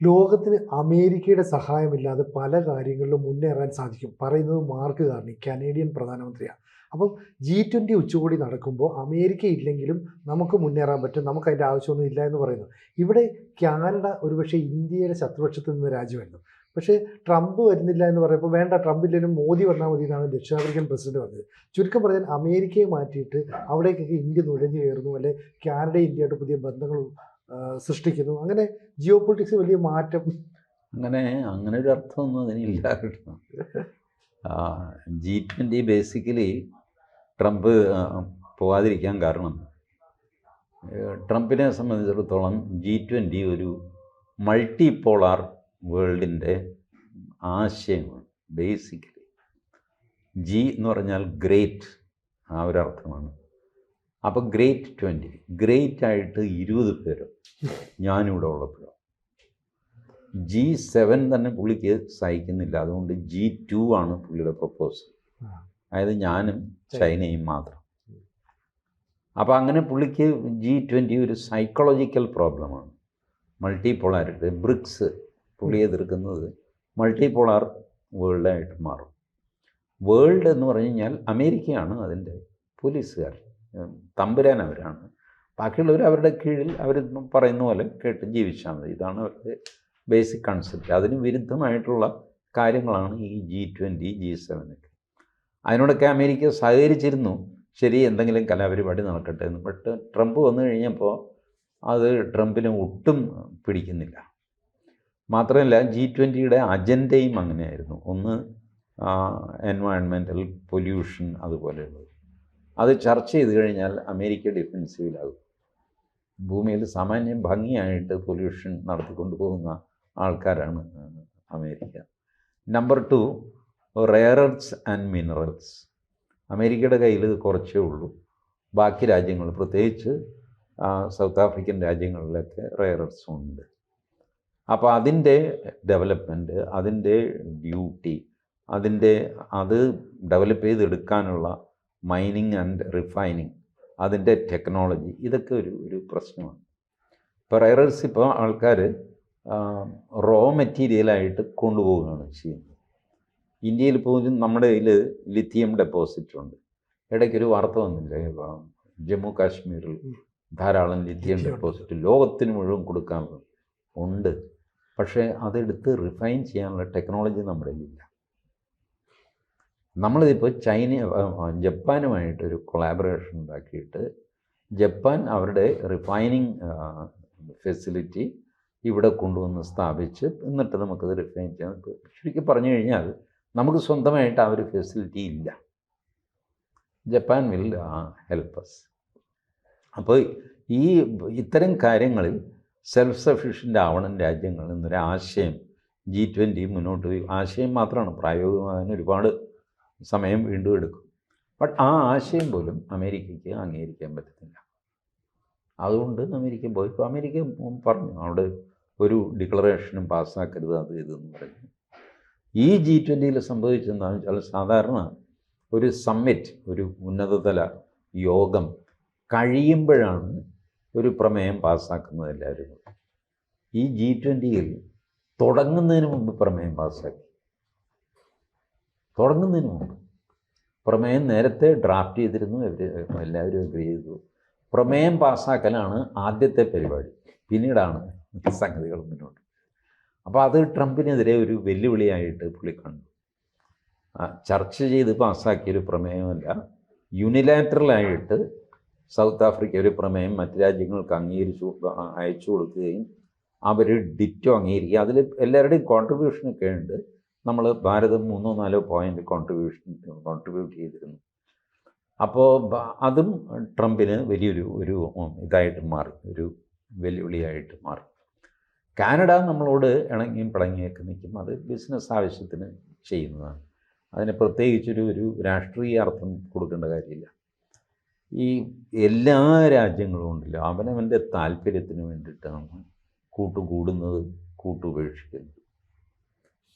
ലോകത്തിന് അമേരിക്കയുടെ സഹായമില്ലാതെ പല കാര്യങ്ങളിലും മുന്നേറാൻ സാധിക്കും പറയുന്നത് മാർക്ക് കാർണി, കനേഡിയൻ പ്രധാനമന്ത്രിയാണ്. അപ്പം G20 ഉച്ചകോടി നടക്കുമ്പോൾ അമേരിക്ക ഇല്ലെങ്കിലും നമുക്ക് മുന്നേറാൻ പറ്റും, നമുക്ക് അതിൻ്റെ ആവശ്യമൊന്നും ഇല്ല എന്ന് പറയുന്നു. ഇവിടെ കാനഡ ഒരുപക്ഷെ ഇന്ത്യയുടെ ശത്രുപക്ഷത്ത് നിന്ന് രാജ്യമായിരുന്നു. പക്ഷേ ട്രംപ് വരുന്നില്ല എന്ന് പറയുമ്പോൾ വേണ്ട, ട്രംപ് ഇല്ലെങ്കിലും മോദി വന്നാൽ മതി എന്നാണ് ദക്ഷിണാഫ്രിക്കൻ പ്രസിഡന്റ് പറഞ്ഞത്. ചുരുക്കം പറഞ്ഞാൽ അമേരിക്കയെ മാറ്റിയിട്ട് അവിടേക്കൊക്കെ ഇന്ത്യ നുഴഞ്ഞു കയറുന്നു, അല്ലെ കാനഡ ഇന്ത്യയായിട്ട് പുതിയ ബന്ധങ്ങൾ സൃഷ്ടിക്കുന്നു. അങ്ങനെ ജിയോ പൊളിറ്റിക്സ് വലിയ മാറ്റം. അങ്ങനെ ഒരു അർത്ഥമൊന്നും അതിനില്ല കേട്ടോ. G20 ബേസിക്കലി ട്രംപ് പോകാതിരിക്കാൻ കാരണം, ട്രംപിനെ സംബന്ധിച്ചിടത്തോളം G20 ഒരു മൾട്ടി പോളാർ വേൾഡിൻ്റെ ആശയമാണ്. ബേസിക്കലി ജി എന്ന് പറഞ്ഞാൽ ഗ്രേറ്റ്, ആ ഒരർത്ഥമാണ്. അപ്പോൾ ഗ്രേറ്റ് 20, ഗ്രേറ്റ് ആയിട്ട് 20 പേരോ ഞാനിവിടെ ഉള്ളപ്പോഴോ. G7 തന്നെ പുള്ളിക്ക് സഹിക്കുന്നില്ല, അതുകൊണ്ട് G2 ആണ് പുള്ളിയുടെ പ്രപ്പോസൽ. അതായത് ഞാനും ചൈനയും മാത്രം. അപ്പോൾ അങ്ങനെ പുള്ളിക്ക് G20 ഒരു സൈക്കോളജിക്കൽ പ്രോബ്ലമാണ്. മൾട്ടി പോളാരിറ്റി, ബ്രിക്സ് പുള്ളി എതിർക്കുന്നത് മൾട്ടി പോളാർ വേൾഡായിട്ട് മാറും. വേൾഡ് എന്ന് പറഞ്ഞു കഴിഞ്ഞാൽ അമേരിക്കയാണ് അതിൻ്റെ പോലീസുകാർ, തമ്പുരാൻ അവരാണ്. ബാക്കിയുള്ളവർ അവരുടെ കീഴിൽ അവർ പറയുന്ന പോലെ കേട്ട് ജീവിച്ചാൽ മതി. ഇതാണ് അവരുടെ ബേസിക് കൺസെപ്റ്റ്. അതിന് വിരുദ്ധമായിട്ടുള്ള കാര്യങ്ങളാണ് ഈ G20, G7 ഒക്കെ. അതിനോടൊക്കെ അമേരിക്ക സഹകരിച്ചിരുന്നു, ശരി എന്തെങ്കിലും കലാപരിപാടി നടക്കട്ടെ എന്ന്. ബട്ട് ട്രംപ് വന്നു കഴിഞ്ഞപ്പോൾ അത് ട്രംപിന് ഒട്ടും പിടിക്കുന്നില്ല. മാത്രമല്ല G20യുടെ അജണ്ടയും അങ്ങനെയായിരുന്നു. ഒന്ന് എൻവയൺമെൻറ്റൽ പൊല്യൂഷൻ അതുപോലെയുള്ളത്. അത് ചർച്ച ചെയ്ത് കഴിഞ്ഞാൽ അമേരിക്ക ഡിഫെൻസീവിലാകും. ഭൂമിയിൽ സാമാന്യം ഭംഗിയായിട്ട് പൊല്യൂഷൻ നടത്തിക്കൊണ്ടു പോകുന്ന ആൾക്കാരാണ് America. Number 2, rare earth's and minerals. അമേരിക്കയുടെ കയ്യിൽ കുറച്ചേ ഉള്ളൂ. ബാക്കി രാജ്യങ്ങൾ, പ്രത്യേകിച്ച് സൗത്ത് ആഫ്രിക്കൻ രാജ്യങ്ങളിലൊക്കെ റെയർ എർത്ത്സ് ഉണ്ട്. അപ്പോൾ അതിൻ്റെ ഡെവലപ്മെൻറ്റ്, അതിൻ്റെ ഡ്യൂട്ടി, അത് ഡെവലപ്പ് ചെയ്തെടുക്കാനുള്ള മൈനിങ് ആൻഡ് റിഫൈനിങ്, അതിൻ്റെ ടെക്നോളജി, ഇതൊക്കെ ഒരു പ്രശ്നമാണ്. ഇപ്പോൾ റെയർ എർത്ത്സ് ഇപ്പോൾ ആൾക്കാർ റോ മെറ്റീരിയലായിട്ട് കൊണ്ടുപോവുകയാണ് ചെയ്യുന്നത്. ഇന്ത്യയിൽ പോലും നമ്മുടെ കയ്യിൽ ലിത്തിയം ഡെപ്പോസിറ്റ് ഉണ്ട്. ഇടയ്ക്കൊരു വാർത്ത വന്നില്ലേ, ജമ്മു കാശ്മീരിൽ ധാരാളം ലിത്തിയം ഡെപ്പോസിറ്റ് ലോകത്തിന് മുഴുവൻ കൊടുക്കാനുള്ളത് ഉണ്ട്. പക്ഷേ അതെടുത്ത് റിഫൈൻ ചെയ്യാനുള്ള ടെക്നോളജി നമ്മുടെ കയ്യിലില്ല. നമ്മളിതിപ്പോൾ ജപ്പാനുമായിട്ടൊരു കൊളാബറേഷൻ ഉണ്ടാക്കിയിട്ട് ജപ്പാൻ അവരുടെ റിഫൈനിങ് ഫെസിലിറ്റി ഇവിടെ കൊണ്ടുവന്ന് സ്ഥാപിച്ച് എന്നിട്ട് നമുക്കത് റിഫൈൻ ചെയ്യാം. ശരിക്കും പറഞ്ഞു കഴിഞ്ഞാൽ നമുക്ക് സ്വന്തമായിട്ട് ആ ഒരു ഫെസിലിറ്റി ഇല്ല. Japan will help us. അപ്പോൾ ഇത്തരം കാര്യങ്ങളിൽ സെൽഫ് സഫിഷ്യൻ്റ് ആവണം രാജ്യങ്ങൾ എന്നൊരു ആശയം G20 മുന്നോട്ട് പോയി. ആശയം മാത്രമാണ്, പ്രായോഗികമാകാൻ ഒരുപാട് സമയം വീണ്ടും എടുക്കും. ബട്ട് ആ ആശയം പോലും അമേരിക്കയ്ക്ക് അംഗീകരിക്കാൻ പറ്റുന്നില്ല. അതുകൊണ്ട് അമേരിക്ക പോയി. ഇപ്പോൾ അമേരിക്ക പറഞ്ഞു അവിടെ ഒരു ഡിക്ലറേഷനും പാസ്സാക്കരുത്, അത് ഇതെന്ന് പറഞ്ഞു. ഈ G20 സംഭവിച്ചെന്താണെന്ന് വെച്ചാൽ, സാധാരണ ഒരു സമ്മിറ്റ്, ഒരു ഉന്നതതല യോഗം കഴിയുമ്പോഴാണ് ഒരു പ്രമേയം പാസ്സാക്കുന്നത് എല്ലാവരും. ഈ G20 തുടങ്ങുന്നതിന് മുമ്പ് പ്രമേയം പാസ്സാക്കി. തുടങ്ങുന്നതിന് മുമ്പ് പ്രമേയം നേരത്തെ ഡ്രാഫ്റ്റ് ചെയ്തിരുന്നു, എല്ലാവരും അഗ്രി ചെയ്തു. പ്രമേയം പാസ്സാക്കലാണ് ആദ്യത്തെ പരിപാടി, പിന്നീടാണ് സംഗതികൾ മുന്നോട്ട്. അപ്പോൾ അത് ട്രംപിനെതിരെ ഒരു വെല്ലുവിളിയായിട്ട് പുള്ളി കണ്ടു. ചർച്ച ചെയ്ത് പാസ്സാക്കിയൊരു പ്രമേയമല്ല, യൂണിലാറ്ററലായിട്ട് സൗത്ത് ആഫ്രിക്ക ഒരു പ്രമേയം മറ്റ് രാജ്യങ്ങൾക്ക് അയച്ചു കൊടുക്കുകയും അവർ ഡിറ്റോ അംഗീകരിക്കുക. അതിൽ എല്ലാവരുടെയും കോൺട്രിബ്യൂഷനൊക്കെ ഉണ്ട്. നമ്മൾ ഭാരതം 3-4 പോയിൻ്റ് കോൺട്രിബ്യൂട്ട് ചെയ്തിരുന്നു. അപ്പോൾ അതും ട്രംപിന് വലിയൊരു ഇതായിട്ട് മാറി, ഒരു വെല്ലുവിളിയായിട്ട് മാറി. കാനഡ നമ്മളോട് ഇണങ്ങിയും പിണങ്ങിയൊക്കെ നിൽക്കും. അത് ബിസിനസ് ആവശ്യത്തിന് ചെയ്യുന്നതാണ്. അതിന് പ്രത്യേകിച്ചൊരു രാഷ്ട്രീയ അർത്ഥം കൊടുക്കേണ്ട കാര്യമില്ല. ഈ എല്ലാ രാജ്യങ്ങളും ഉണ്ടല്ലോ, അവനവൻ്റെ താല്പര്യത്തിന് വേണ്ടിയിട്ടാണ് കൂട്ടുകൂടുന്നത്, കൂട്ടുപേക്ഷിക്കുന്നത്.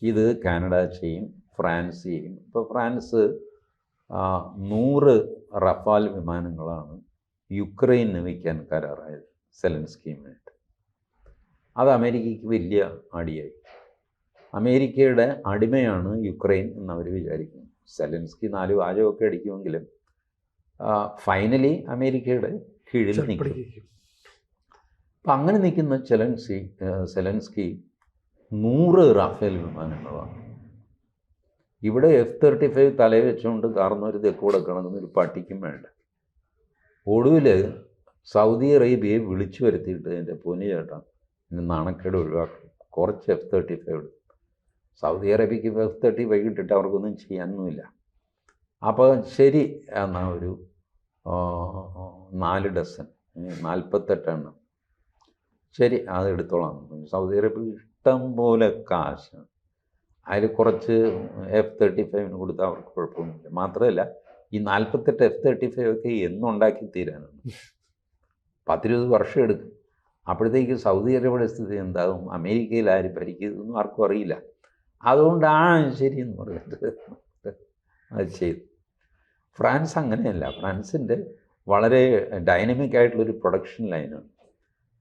ഇത് കാനഡ ചെയ്യും, ഫ്രാൻസ് ചെയ്യും. ഇപ്പോൾ ഫ്രാൻസ് 100 റഫാൽ വിമാനങ്ങളാണ് യുക്രൈന് വയ്ക്കാൻ കരാറായത് സെലൻസ്കിയുമായിട്ട്. അത് അമേരിക്കയ്ക്ക് വലിയ അടിയായി. അമേരിക്കയുടെ അടിമയാണ് യുക്രൈൻ എന്നവർ വിചാരിക്കുന്നു. സെലൻസ്കി 4 വാചകമൊക്കെ അടിക്കുമെങ്കിലും ഫൈനലി അമേരിക്കയുടെ കീഴിൽ നിൽക്കും. അപ്പം അങ്ങനെ നിൽക്കുന്ന സെലൻസ്കി 100 റാഫേൽ വിമാനങ്ങളാണ്. ഇവിടെ F-35 തലയിൽ വെച്ചുകൊണ്ട് കാർന്നൊരു തെക്കൂടെ കിടക്കുന്നൊരു പട്ടിക്കും വേണ്ട. ഒടുവിൽ സൗദി അറേബ്യയെ വിളിച്ചു വരുത്തിയിട്ട് എൻ്റെ പൊന്നു ചേട്ടാ എൻ്റെ നാണക്കേട് ഒഴിവാക്കും, കുറച്ച് F-35 സൗദി അറേബ്യക്ക് F-35 ഇട്ടിട്ട് അവർക്കൊന്നും ചെയ്യാനൊന്നുമില്ല. അപ്പോൾ ശരി എന്നാൽ ഒരു 4 ഡസൻ 48 എണ്ണം ശരി അത് എടുത്തോളാം. സൗദി അറേബ്യ ഇഷ്ടം പോലെ കാശ്, അതിൽ കുറച്ച് F-35 കൊടുത്താൽ അവർക്ക് കുഴപ്പമൊന്നുമില്ല. മാത്രമല്ല ഈ 48 F-35 ഒക്കെ എന്നുണ്ടാക്കി തീരാനാണ്, 10-20 വർഷം എടുക്കും. അപ്പോഴത്തേക്ക് സൗദി അറേബ്യയുടെ സ്ഥിതി എന്താകും, അമേരിക്കയിൽ ആര് ഭരിക്കുന്നതൊന്നും ആർക്കും അറിയില്ല. അതുകൊണ്ടാണ് ശരിയെന്ന് പറഞ്ഞിട്ട് അത് ചെയ്തു. ഫ്രാൻസ് അങ്ങനെയല്ല. ഫ്രാൻസിൻ്റെ വളരെ ഡൈനമിക് ആയിട്ടുള്ളൊരു പ്രൊഡക്ഷൻ ലൈനാണ്.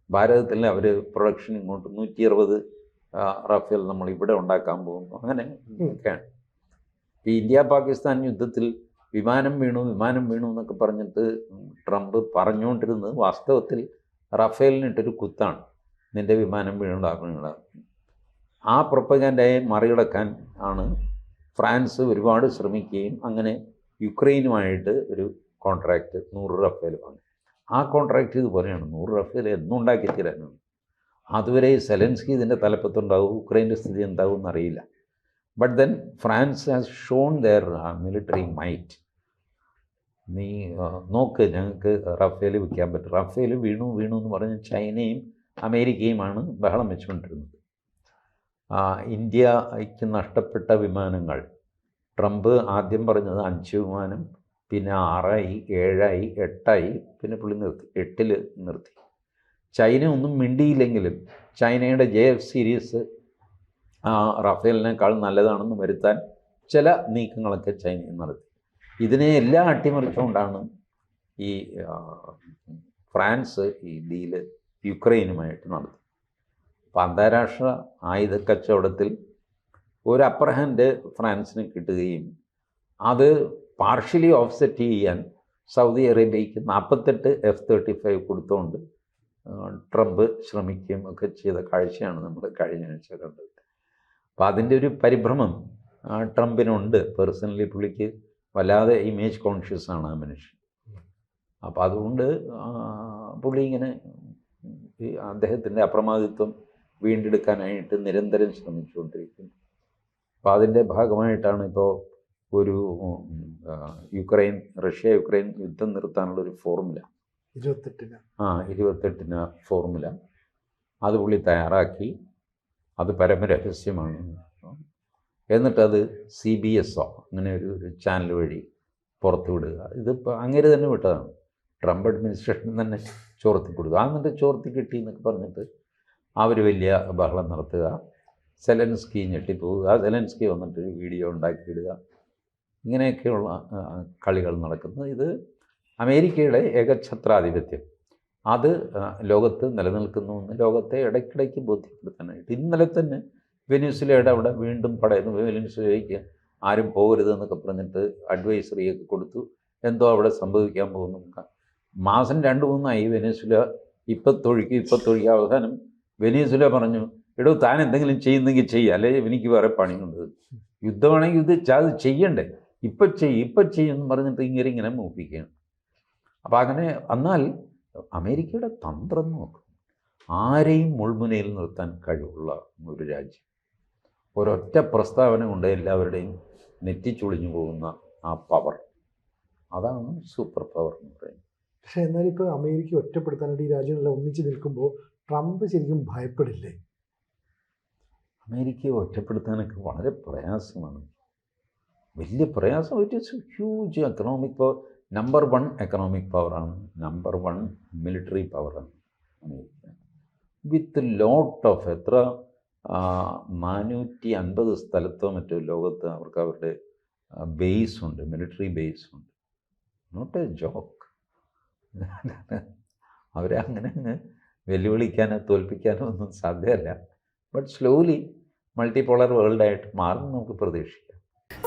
ഭാരതത്തിൽ അവർ പ്രൊഡക്ഷൻ ഇങ്ങോട്ട് 160 റാഫേൽ നമ്മൾ ഇവിടെ ഉണ്ടാക്കാൻ പോകുന്നു, അങ്ങനെ ഒക്കെയാണ്. ഈ ഇന്ത്യ പാകിസ്ഥാൻ യുദ്ധത്തിൽ വിമാനം വീണു എന്നൊക്കെ പറഞ്ഞിട്ട് ട്രംപ് പറഞ്ഞുകൊണ്ടിരുന്നത് വാസ്തവത്തിൽ റഫേലിനിട്ടൊരു കുത്താണ്, നിൻ്റെ വിമാനം വീണുണ്ടാകുന്നത്. ആ പ്രൊപ്പഗൻഡയെ മറികടക്കാൻ ആണ് ഫ്രാൻസ് ഒരുപാട് ശ്രമിക്കുകയും അങ്ങനെ യുക്രൈനുമായിട്ട് ഒരു കോൺട്രാക്റ്റ് 100 റഫേൽ വാങ്ങി. ആ കോൺട്രാക്റ്റ് ഇതുപോലെയാണ്, 100 റഫേൽ എന്നുണ്ടാക്കി തരാനാണ്. അതുവരെ സെലൻസ്കി ഇതിൻ്റെ തലപ്പത്തുണ്ടാവും, യുക്രൈൻ്റെ സ്ഥിതി എന്താവും എന്നറിയില്ല. But then France has shown their military might. നീ നോക്ക്, ഞങ്ങൾക്ക് റഫേൽ വിൽക്കാൻ പറ്റും. റഫേൽ വീണു എന്ന് പറഞ്ഞ് ചൈനയും അമേരിക്കയുമാണ് ബഹളം വെച്ചുകൊണ്ടിരുന്നത്. ഇന്ത്യക്ക് നഷ്ടപ്പെട്ട വിമാനങ്ങൾ ട്രംപ് ആദ്യം പറഞ്ഞത് 5 വിമാനം, പിന്നെ 6 ആയി, 7 ആയി, 8 ആയി, പിന്നെ പുള്ളി നിർത്തി 8-ൽ നിർത്തി. ചൈന ഒന്നും മിണ്ടിയില്ലെങ്കിലും ചൈനയുടെ JF സീരീസ് റഫേലിനേക്കാൾ നല്ലതാണെന്ന് വരുത്താൻ ചില നീക്കങ്ങളൊക്കെ ചൈന നടത്തി. ഇതിനെ എല്ലാം അട്ടിമറിച്ചുകൊണ്ടാണ് ഈ ഫ്രാൻസ് ഈ ഡീല് യുക്രൈനുമായിട്ട് നടത്തി. അപ്പോൾ അന്താരാഷ്ട്ര ആയുധ കച്ചവടത്തിൽ ഒരു അപ്പർ ഹാൻഡ് ഫ്രാൻസിന് കിട്ടുകയും അത് പാർഷ്യലി ഓഫ്സെറ്റ് ചെയ്യാൻ സൗദി അറേബ്യയ്ക്ക് 48 F-35 കൊടുത്തുകൊണ്ട് ട്രംപ് ശ്രമിക്കുകയും ഒക്കെ ചെയ്ത കാഴ്ചയാണ് നമ്മൾ കഴിഞ്ഞ ആഴ്ച കണ്ടത്. അപ്പോൾ അതിൻ്റെ ഒരു പരിഭ്രമം ട്രംപിനുണ്ട്. പേഴ്സണലി പുള്ളിക്ക് വല്ലാതെ ഇമേജ് കോൺഷ്യസ് ആണ് ആ മനുഷ്യൻ. അപ്പോൾ അതുകൊണ്ട് പുള്ളി ഇങ്ങനെ അദ്ദേഹത്തിൻ്റെ അപ്രമാദിത്വം വീണ്ടെടുക്കാനായിട്ട് നിരന്തരം ശ്രമിച്ചുകൊണ്ടിരിക്കുന്നു. അപ്പോൾ അതിൻ്റെ ഭാഗമായിട്ടാണ് ഇപ്പോൾ ഒരു റഷ്യ യുക്രൈൻ യുദ്ധം നിർത്താനുള്ളൊരു ഫോർമുല 28 ഫോർമുല അത് പുള്ളി തയ്യാറാക്കി. അത് പരമരഹസ്യമാണ്. എന്നിട്ടത് CBS അങ്ങനെ ഒരു ചാനൽ വഴി പുറത്തു വിടുക. ഇതിപ്പോൾ അങ്ങനെ തന്നെ വിട്ടതാണ്. ട്രംപ് അഡ്മിനിസ്ട്രേഷൻ തന്നെ ചോർത്തി കൊടുക്കുക. എന്നിട്ട് ചോർത്തി കിട്ടി എന്നൊക്കെ പറഞ്ഞിട്ട് അവർ വലിയ ബഹളം നടത്തുക. സെലൻസ്കി ഞെട്ടിപ്പോവുക, സെലൻസ്കി വന്നിട്ടൊരു വീഡിയോ ഉണ്ടാക്കിയിടുക. ഇങ്ങനെയൊക്കെയുള്ള കളികൾ നടക്കുന്നത്. ഇത് അമേരിക്കയുടെ ഏകഛത്രാധിപത്യം അത് ലോകത്ത് നിലനിൽക്കുന്നുവെന്ന് ലോകത്തെ ഇടയ്ക്കിടയ്ക്ക് ബോധ്യപ്പെടുത്താനായിട്ട് ഇന്നലെ തന്നെ വെനിസ്വേലയുടെ അവിടെ വീണ്ടും പടയുന്നു. വെനിസ്വേലയ്ക്ക് ആരും പോകരുതെന്നൊക്കെ പറഞ്ഞിട്ട് അഡ്വൈസറിയൊക്കെ കൊടുത്തു. എന്തോ അവിടെ സംഭവിക്കാൻ പോകുന്നു. മാസം 2-3 വെനിസ്വേല ഇപ്പത്തൊഴുക്കി അവസാനം വെനിസ്വേല പറഞ്ഞു, എടോ താൻ എന്തെങ്കിലും ചെയ്യുന്നെങ്കിൽ ചെയ്യുക, അല്ലെ എനിക്ക് വേറെ പണിയുണ്ട്. യുദ്ധമാണെങ്കിൽ അത് ചെയ്യണ്ടേ, ഇപ്പം ചെയ്യുമെന്ന് പറഞ്ഞിട്ട് ഇങ്ങനെ മൂപ്പിക്കുകയാണ്. അപ്പോൾ അങ്ങനെ എന്നാൽ അമേരിക്കയുടെ തന്ത്രം നോക്കും. ആരെയും മുൾമുനയിൽ നിർത്താൻ കഴിവുള്ള ഒരു രാജ്യം. ഒരൊറ്റ പ്രസ്താവന കൊണ്ട് എല്ലാവരുടെയും നെറ്റിച്ചൊളിഞ്ഞു പോകുന്ന ആ പവർ, അതാണ് സൂപ്പർ പവർ എന്ന് പറയുന്നത്. പക്ഷേ എന്നാലിപ്പോൾ അമേരിക്ക ഒറ്റപ്പെടുത്താനായിട്ട് ഈ രാജ്യങ്ങളെല്ലാം ഒന്നിച്ച് നിൽക്കുമ്പോൾ ട്രംപ് ശരിക്കും ഭയപ്പെടില്ലേ? അമേരിക്കയെ ഒറ്റപ്പെടുത്താനൊക്കെ വളരെ പ്രയാസമാണ്, വലിയ പ്രയാസം. It is huge economic power, number 1 economic പവറാണ്, നമ്പർ 1 മിലിറ്ററി പവറാണ് അമേരിക്ക. വിത്ത് ലോട്ട് ഓഫ് 450 സ്ഥലത്തോ മറ്റോ ലോകത്ത് അവരുടെ ബേസ് ഉണ്ട്, മിലിറ്ററി ബേസ് ഉണ്ട്. Not a joke. അവരെ അങ്ങനെ വെല്ലുവിളിക്കാനോ തോൽപ്പിക്കാനോ ഒന്നും സാധ്യമല്ല. ബട്ട് സ്ലോലി മൾട്ടിപോളർ വേൾഡായിട്ട് മാറും നമുക്ക് പ്രതീക്ഷിക്കാം.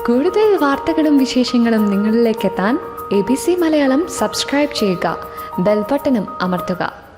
കൂടുതൽ വാർത്തകളും വിശേഷങ്ങളും നിങ്ങളിലേക്ക് എത്താൻ ABC മലയാളം സബ്സ്ക്രൈബ് ചെയ്യുക, ബെൽബട്ടനും അമർത്തുക.